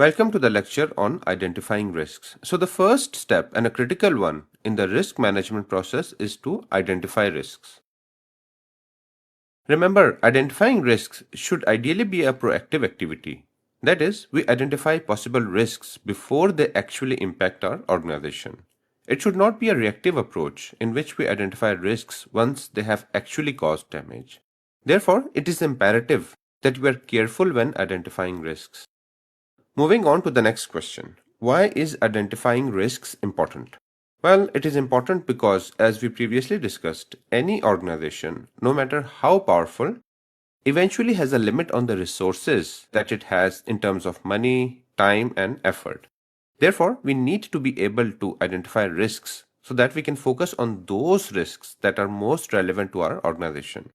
Welcome to the lecture on identifying risks. So the first step and a critical one in the risk management process is to identify risks. Remember, identifying risks should ideally be a proactive activity. That is, we identify possible risks before they actually impact our organization. It should not be a reactive approach in which we identify risks once they have actually caused damage. Therefore, it is imperative that we are careful when identifying risks. Moving on to the next question. Why is identifying risks important? Well, it is important because, as we previously discussed, any organization, no matter how powerful, eventually has a limit on the resources that it has in terms of money, time, and effort. Therefore, we need to be able to identify risks so that we can focus on those risks that are most relevant to our organization.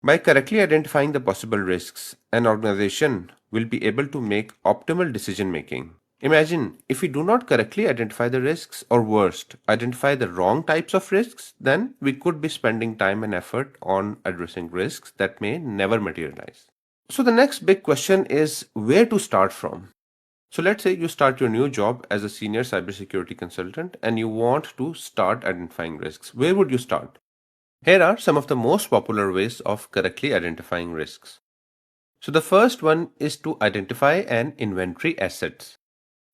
By correctly identifying the possible risks, an organization will be able to make optimal decision making. Imagine if we do not correctly identify the risks, or worst, identify the wrong types of risks, then we could be spending time and effort on addressing risks that may never materialize. So, the next big question is where to start from. So, let's say you start your new job as a senior cybersecurity consultant and you want to start identifying risks. Where would you start? Here are some of the most popular ways of correctly identifying risks. So the first one is to identify and inventory assets.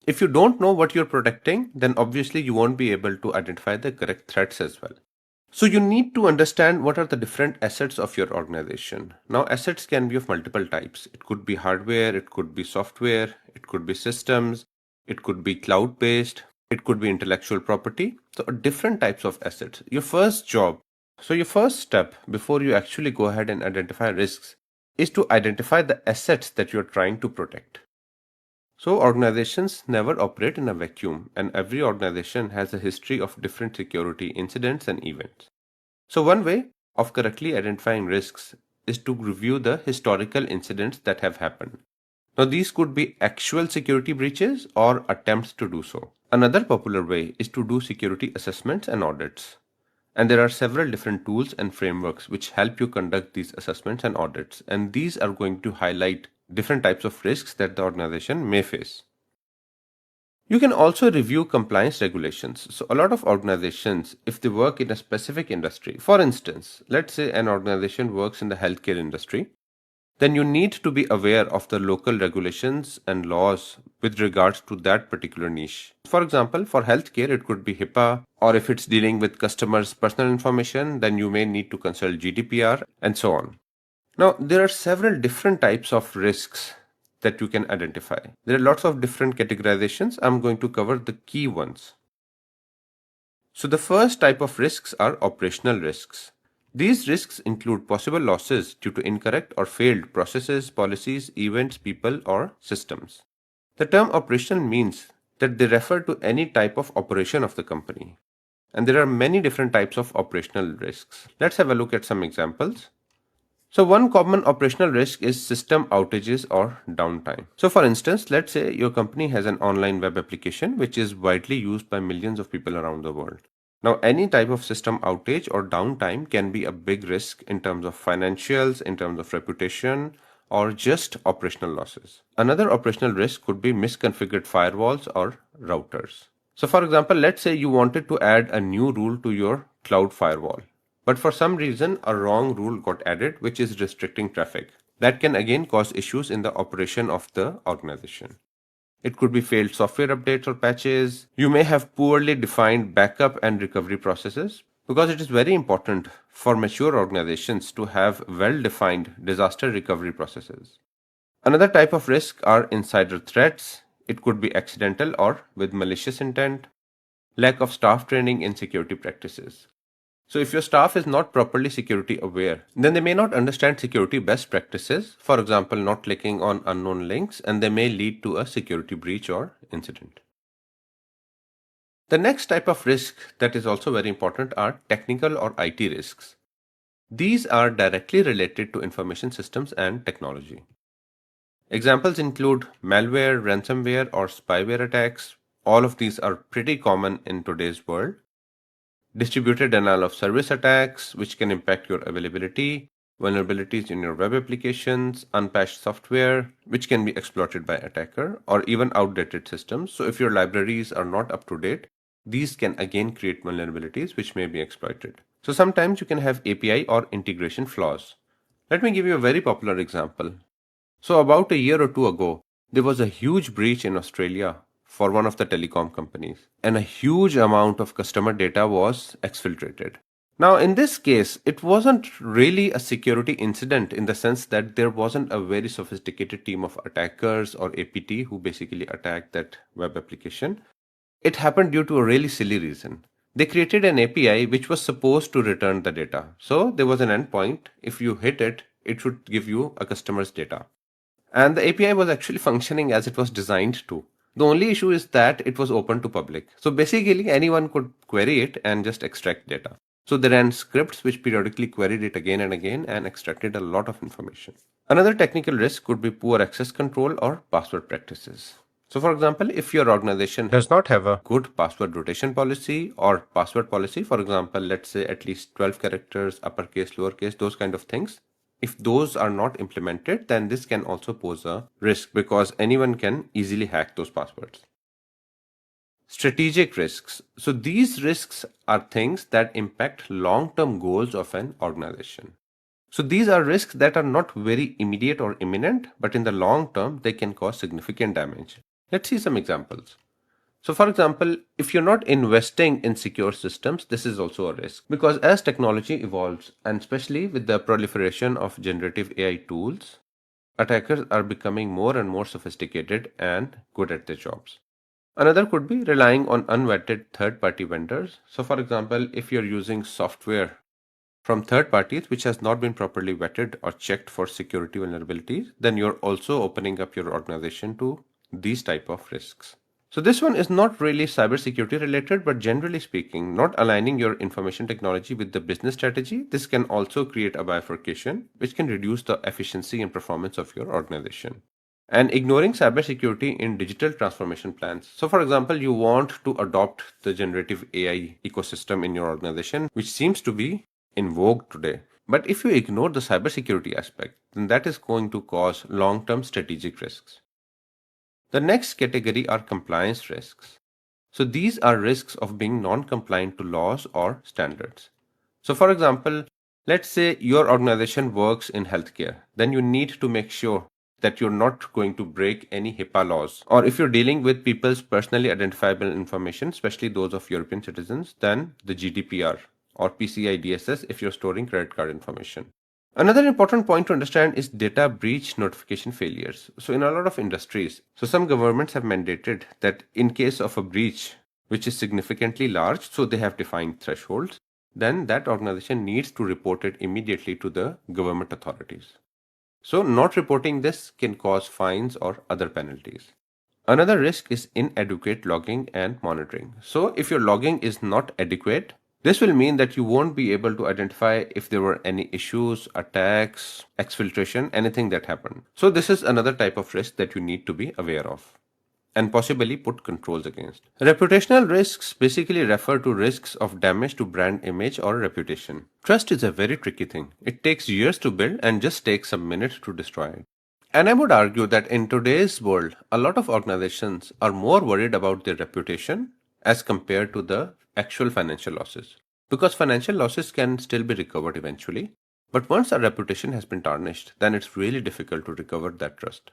If you don't know what you're protecting, then obviously you won't be able to identify the correct threats as well. So you need to understand what are the different assets of your organization. Now assets can be of multiple types. It could be hardware, it could be software, it could be systems, it could be cloud-based, it could be intellectual property. So different types of assets. Your first step before you actually go ahead and identify risks is to identify the assets that you're trying to protect. So organizations never operate in a vacuum, and every organization has a history of different security incidents and events. So one way of correctly identifying risks is to review the historical incidents that have happened. Now these could be actual security breaches or attempts to do so. Another popular way is to do security assessments and audits. And there are several different tools and frameworks which help you conduct these assessments and audits. And these are going to highlight different types of risks that the organization may face. You can also review compliance regulations. So a lot of organizations, if they work in a specific industry, for instance, let's say an organization works in the healthcare industry, then you need to be aware of the local regulations and laws with regards to that particular niche. For example, for healthcare, it could be HIPAA, or if it's dealing with customers' personal information, then you may need to consult GDPR and so on. Now, there are several different types of risks that you can identify. There are lots of different categorizations. I'm going to cover the key ones. So the first type of risks are operational risks. These risks include possible losses due to incorrect or failed processes, policies, events, people, or systems. The term operational means that they refer to any type of operation of the company. And there are many different types of operational risks. Let's have a look at some examples. So one common operational risk is system outages or downtime. So for instance, let's say your company has an online web application which is widely used by millions of people around the world. Now, any type of system outage or downtime can be a big risk in terms of financials, in terms of reputation, or just operational losses. Another operational risk could be misconfigured firewalls or routers. So for example, let's say you wanted to add a new rule to your cloud firewall, but for some reason a wrong rule got added which is restricting traffic. That can again cause issues in the operation of the organization. It could be failed software updates or patches. You may have poorly defined backup and recovery processes, because it is very important for mature organizations to have well-defined disaster recovery processes. Another type of risk are insider threats. It could be accidental or with malicious intent. Lack of staff training in security practices. So if your staff is not properly security aware, then they may not understand security best practices, for example, not clicking on unknown links, and they may lead to a security breach or incident. The next type of risk that is also very important are technical or IT risks. These are directly related to information systems and technology. Examples include malware, ransomware, or spyware attacks. All of these are pretty common in today's world. Distributed denial of service attacks, which can impact your availability, vulnerabilities in your web applications, unpatched software, which can be exploited by attacker, or even outdated systems. So if your libraries are not up to date, these can again create vulnerabilities which may be exploited. So sometimes you can have API or integration flaws. Let me give you a very popular example. So about a year or two ago, there was a huge breach in Australia for one of the telecom companies, and a huge amount of customer data was exfiltrated. Now, in this case, it wasn't really a security incident in the sense that there wasn't a very sophisticated team of attackers or APT who basically attacked that web application. It happened due to a really silly reason. They created an API which was supposed to return the data. So there was an endpoint. If you hit it, it should give you a customer's data. And the API was actually functioning as it was designed to. The only issue is that it was open to public. So basically anyone could query it and just extract data. So they ran scripts which periodically queried it again and again and extracted a lot of information. Another technical risk could be poor access control or password practices. So for example, if your organization does not have a good password rotation policy or password policy, for example, let's say at least 12 characters, uppercase, lowercase, those kind of things, if those are not implemented, then this can also pose a risk because anyone can easily hack those passwords. Strategic risks. So these risks are things that impact long-term goals of an organization. So these are risks that are not very immediate or imminent, but in the long term, they can cause significant damage. Let's see some examples. So for example, if you're not investing in secure systems, this is also a risk because as technology evolves, and especially with the proliferation of generative AI tools, attackers are becoming more and more sophisticated and good at their jobs. Another could be relying on unvetted third-party vendors. So for example, if you're using software from third parties which has not been properly vetted or checked for security vulnerabilities, then you're also opening up your organization to these type of risks. So this one is not really cybersecurity related, but generally speaking, not aligning your information technology with the business strategy, this can also create a bifurcation which can reduce the efficiency and performance of your organization. And ignoring cybersecurity in digital transformation plans. So for example, you want to adopt the generative AI ecosystem in your organization, which seems to be in vogue today. But if you ignore the cybersecurity aspect, then that is going to cause long-term strategic risks. The next category are compliance risks. So these are risks of being non-compliant to laws or standards. So for example, let's say your organization works in healthcare, then you need to make sure that you're not going to break any HIPAA laws. Or if you're dealing with people's personally identifiable information, especially those of European citizens, then the GDPR or PCI DSS if you're storing credit card information. Another important point to understand is data breach notification failures. So in a lot of industries, so some governments have mandated that in case of a breach which is significantly large, so they have defined thresholds, then that organization needs to report it immediately to the government authorities. So not reporting this can cause fines or other penalties. Another risk is inadequate logging and monitoring. So if your logging is not adequate, this will mean that you won't be able to identify if there were any issues, attacks, exfiltration, anything that happened. So this is another type of risk that you need to be aware of and possibly put controls against. Reputational risks basically refer to risks of damage to brand image or reputation. Trust is a very tricky thing. It takes years to build and just takes a minute to destroy it. And I would argue that in today's world, a lot of organizations are more worried about their reputation as compared to the actual financial losses. Because financial losses can still be recovered eventually. But once a reputation has been tarnished, then it's really difficult to recover that trust.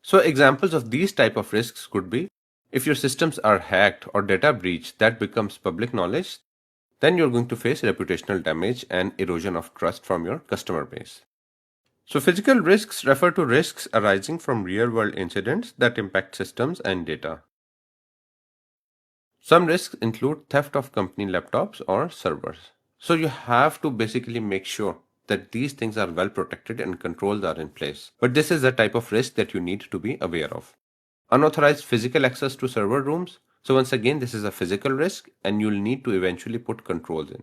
So examples of these type of risks could be if your systems are hacked or data breach that becomes public knowledge, then you're going to face reputational damage and erosion of trust from your customer base. So physical risks refer to risks arising from real-world incidents that impact systems and data. Some risks include theft of company laptops or servers. So you have to basically make sure that these things are well protected and controls are in place. But this is the type of risk that you need to be aware of. Unauthorized physical access to server rooms. So once again, this is a physical risk and you'll need to eventually put controls in.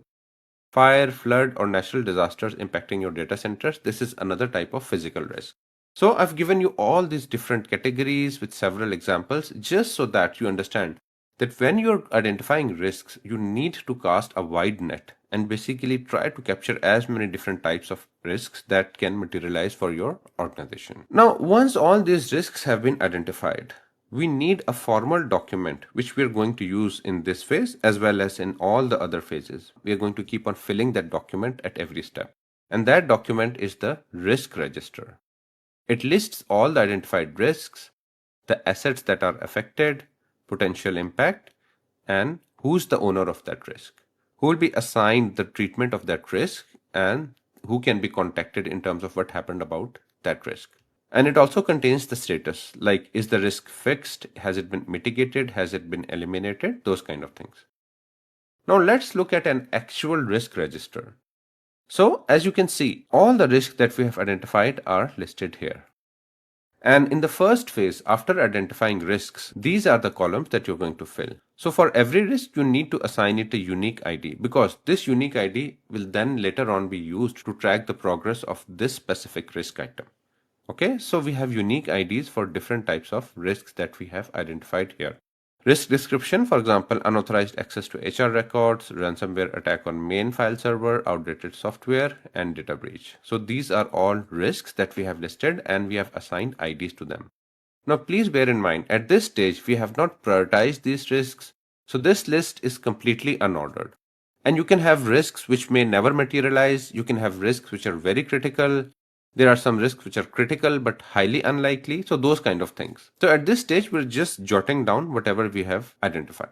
Fire, flood, or natural disasters impacting your data centers. This is another type of physical risk. So I've given you all these different categories with several examples just so that you understand that when you're identifying risks, you need to cast a wide net and basically try to capture as many different types of risks that can materialize for your organization. Now, once all these risks have been identified, we need a formal document which we are going to use in this phase as well as in all the other phases. We are going to keep on filling that document at every step. And that document is the risk register. It lists all the identified risks, the assets that are affected, potential impact, and who's the owner of that risk, who will be assigned the treatment of that risk, and who can be contacted in terms of what happened about that risk. And it also contains the status, like is the risk fixed, has it been mitigated, has it been eliminated, those kind of things. Now let's look at an actual risk register. So as you can see, all the risks that we have identified are listed here. And in the first phase, after identifying risks, these are the columns that you're going to fill. So for every risk, you need to assign it a unique ID, because this unique ID will then later on be used to track the progress of this specific risk item. Okay, so we have unique IDs for different types of risks that we have identified here. Risk description, for example, unauthorized access to HR records, ransomware attack on main file server, outdated software, and data breach. So these are all risks that we have listed and we have assigned IDs to them. Now please bear in mind, at this stage, we have not prioritized these risks. So this list is completely unordered. And you can have risks which may never materialize. You can have risks which are very critical. There are some risks which are critical but highly unlikely. So those kind of things. So at this stage, we're just jotting down whatever we have identified.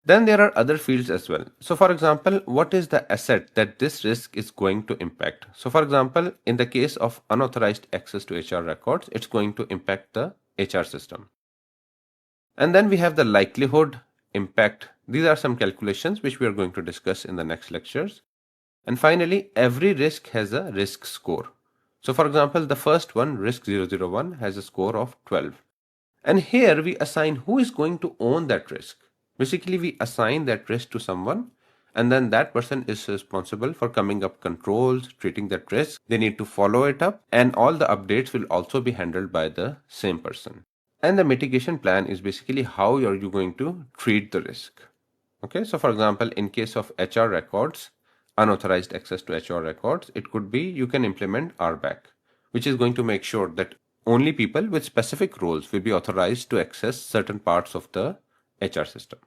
Then there are other fields as well. So for example, what is the asset that this risk is going to impact? So for example, in the case of unauthorized access to HR records, it's going to impact the HR system. And then we have the likelihood impact. These are some calculations which we are going to discuss in the next lectures. And finally, every risk has a risk score. So for example, the first one, risk 001, has a score of 12. And here we assign who is going to own that risk. Basically, we assign that risk to someone, and then that person is responsible for coming up controls, treating that risk. They need to follow it up, and all the updates will also be handled by the same person. And the mitigation plan is basically how are you going to treat the risk. Okay, so for example, in case of HR records, unauthorized access to HR records, it could be you can implement RBAC, which is going to make sure that only people with specific roles will be authorized to access certain parts of the HR system.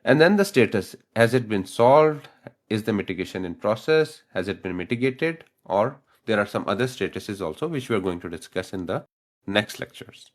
And then the status, has it been solved? Is the mitigation in process? Has it been mitigated? Or there are some other statuses also which we are going to discuss in the next lectures.